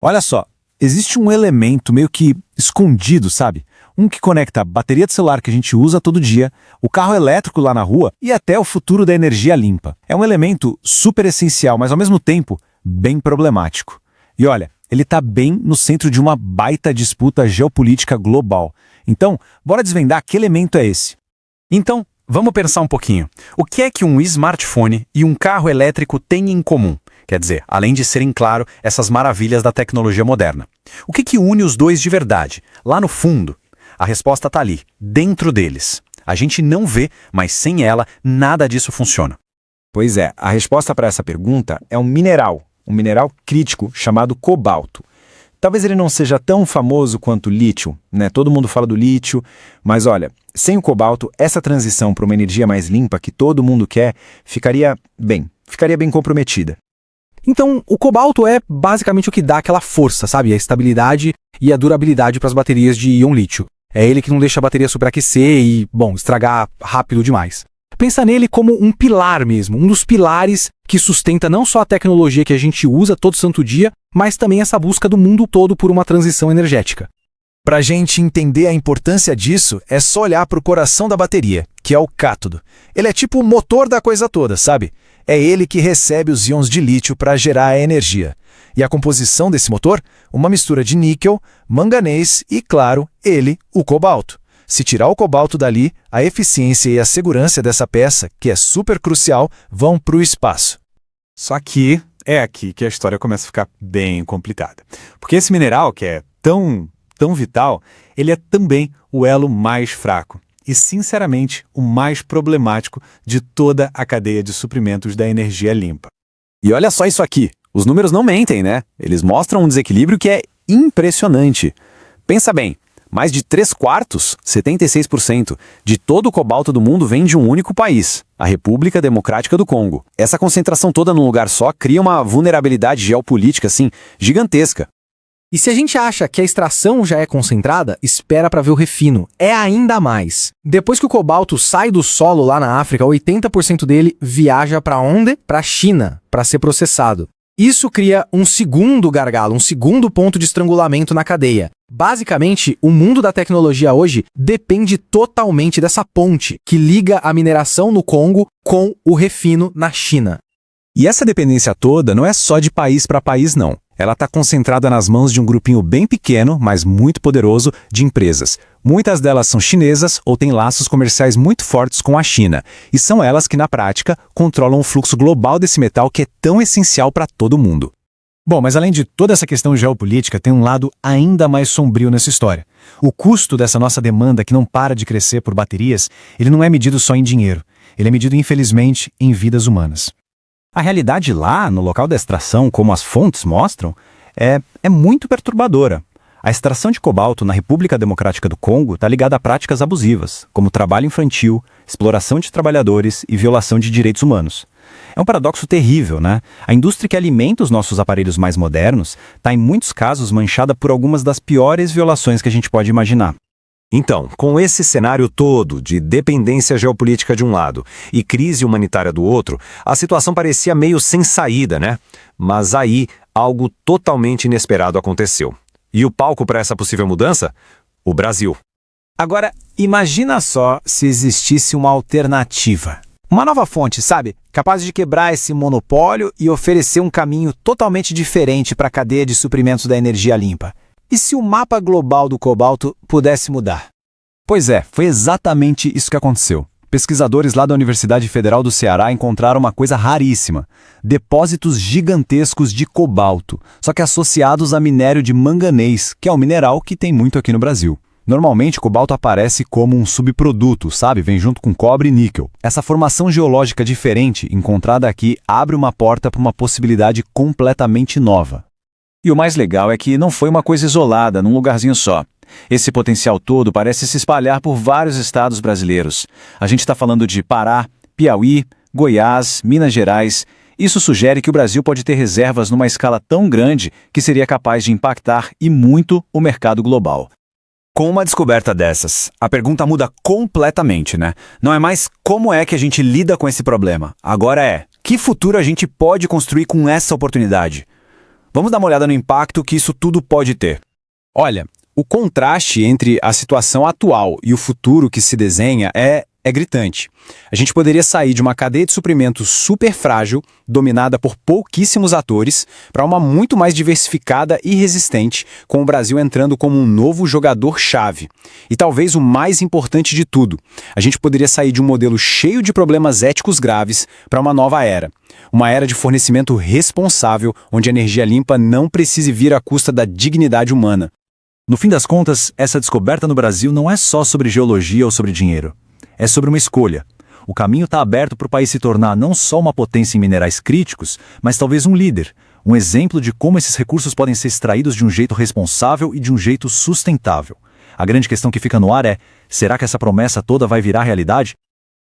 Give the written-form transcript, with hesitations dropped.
Olha só, existe um elemento meio que escondido, sabe? Um que conecta a bateria de celular que a gente usa todo dia, o carro elétrico lá na rua e até o futuro da energia limpa. É um elemento super essencial, mas ao mesmo tempo bem problemático. E olha, ele está bem no centro de uma baita disputa geopolítica global. Então, bora desvendar que elemento é esse. Então, vamos pensar um pouquinho. O que é que um smartphone e um carro elétrico têm em comum? Quer dizer, além de serem, claro, essas maravilhas da tecnologia moderna. O que une os dois de verdade? Lá no fundo, a resposta está ali, dentro deles. A gente não vê, mas sem ela, nada disso funciona. Pois é, a resposta para essa pergunta é um mineral crítico chamado cobalto. Talvez ele não seja tão famoso quanto o lítio, né? Todo mundo fala do lítio, mas olha, sem o cobalto, essa transição para uma energia mais limpa que todo mundo quer ficaria bem comprometida. Então, o cobalto é basicamente o que dá aquela força, sabe? A estabilidade e a durabilidade para as baterias de íon lítio. É ele que não deixa a bateria superaquecer e, estragar rápido demais. Pensa nele como um pilar mesmo, um dos pilares que sustenta não só a tecnologia que a gente usa todo santo dia, mas também essa busca do mundo todo por uma transição energética. Para a gente entender a importância disso, é só olhar para o coração da bateria, que é o cátodo. Ele é tipo o motor da coisa toda, sabe? É ele que recebe os íons de lítio para gerar a energia. E a composição desse motor? Uma mistura de níquel, manganês e, claro, o cobalto. Se tirar o cobalto dali, a eficiência e a segurança dessa peça, que é super crucial, vão para o espaço. Só que é aqui que a história começa a ficar bem complicada. Porque esse mineral, que é tão vital, ele é também o elo mais fraco. E, sinceramente, o mais problemático de toda a cadeia de suprimentos da energia limpa. E olha só isso aqui. Os números não mentem, né? Eles mostram um desequilíbrio que é impressionante. Pensa bem, mais de 3/4, 76%, de todo o cobalto do mundo vem de um único país, a República Democrática do Congo. Essa concentração toda num lugar só cria uma vulnerabilidade geopolítica, assim, gigantesca. E se a gente acha que a extração já é concentrada, espera para ver o refino. É ainda mais. Depois que o cobalto sai do solo lá na África, 80% dele viaja para onde? Para a China, para ser processado. Isso cria um segundo gargalo, um segundo ponto de estrangulamento na cadeia. Basicamente, o mundo da tecnologia hoje depende totalmente dessa ponte que liga a mineração no Congo com o refino na China. E essa dependência toda não é só de país para país, não. Ela está concentrada nas mãos de um grupinho bem pequeno, mas muito poderoso, de empresas. Muitas delas são chinesas ou têm laços comerciais muito fortes com a China. E são elas que, na prática, controlam o fluxo global desse metal que é tão essencial para todo mundo. Bom, mas além de toda essa questão geopolítica, tem um lado ainda mais sombrio nessa história. O custo dessa nossa demanda que não para de crescer por baterias, ele não é medido só em dinheiro. Ele é medido, infelizmente, em vidas humanas. A realidade lá, no local da extração, como as fontes mostram, é muito perturbadora. A extração de cobalto na República Democrática do Congo está ligada a práticas abusivas, como trabalho infantil, exploração de trabalhadores e violação de direitos humanos. É um paradoxo terrível, né? A indústria que alimenta os nossos aparelhos mais modernos está, em muitos casos, manchada por algumas das piores violações que a gente pode imaginar. Então, com esse cenário todo de dependência geopolítica de um lado e crise humanitária do outro, a situação parecia meio sem saída, né? Mas aí, algo totalmente inesperado aconteceu. E o palco para essa possível mudança? O Brasil. Agora, imagina só se existisse uma alternativa. Uma nova fonte, sabe? Capaz de quebrar esse monopólio e oferecer um caminho totalmente diferente para a cadeia de suprimentos da energia limpa. E se o mapa global do cobalto pudesse mudar? Pois é, foi exatamente isso que aconteceu. Pesquisadores lá da Universidade Federal do Ceará encontraram uma coisa raríssima: depósitos gigantescos de cobalto, só que associados a minério de manganês, que é um mineral que tem muito aqui no Brasil. Normalmente, o cobalto aparece como um subproduto, sabe? Vem junto com cobre e níquel. Essa formação geológica diferente, encontrada aqui, abre uma porta para uma possibilidade completamente nova. E o mais legal é que não foi uma coisa isolada, num lugarzinho só. Esse potencial todo parece se espalhar por vários estados brasileiros. A gente está falando de Pará, Piauí, Goiás, Minas Gerais. Isso sugere que o Brasil pode ter reservas numa escala tão grande que seria capaz de impactar e muito o mercado global. Com uma descoberta dessas, a pergunta muda completamente, né? Não é mais como é que a gente lida com esse problema. Agora é, que futuro a gente pode construir com essa oportunidade? Vamos dar uma olhada no impacto que isso tudo pode ter. Olha, o contraste entre a situação atual e o futuro que se desenha é gritante. A gente poderia sair de uma cadeia de suprimentos super frágil, dominada por pouquíssimos atores, para uma muito mais diversificada e resistente, com o Brasil entrando como um novo jogador-chave. E talvez o mais importante de tudo, a gente poderia sair de um modelo cheio de problemas éticos graves para uma nova era. Uma era de fornecimento responsável, onde a energia limpa não precise vir à custa da dignidade humana. No fim das contas, essa descoberta no Brasil não é só sobre geologia ou sobre dinheiro. É sobre uma escolha. O caminho está aberto para o país se tornar não só uma potência em minerais críticos, mas talvez um líder, um exemplo de como esses recursos podem ser extraídos de um jeito responsável e de um jeito sustentável. A grande questão que fica no ar é: será que essa promessa toda vai virar realidade?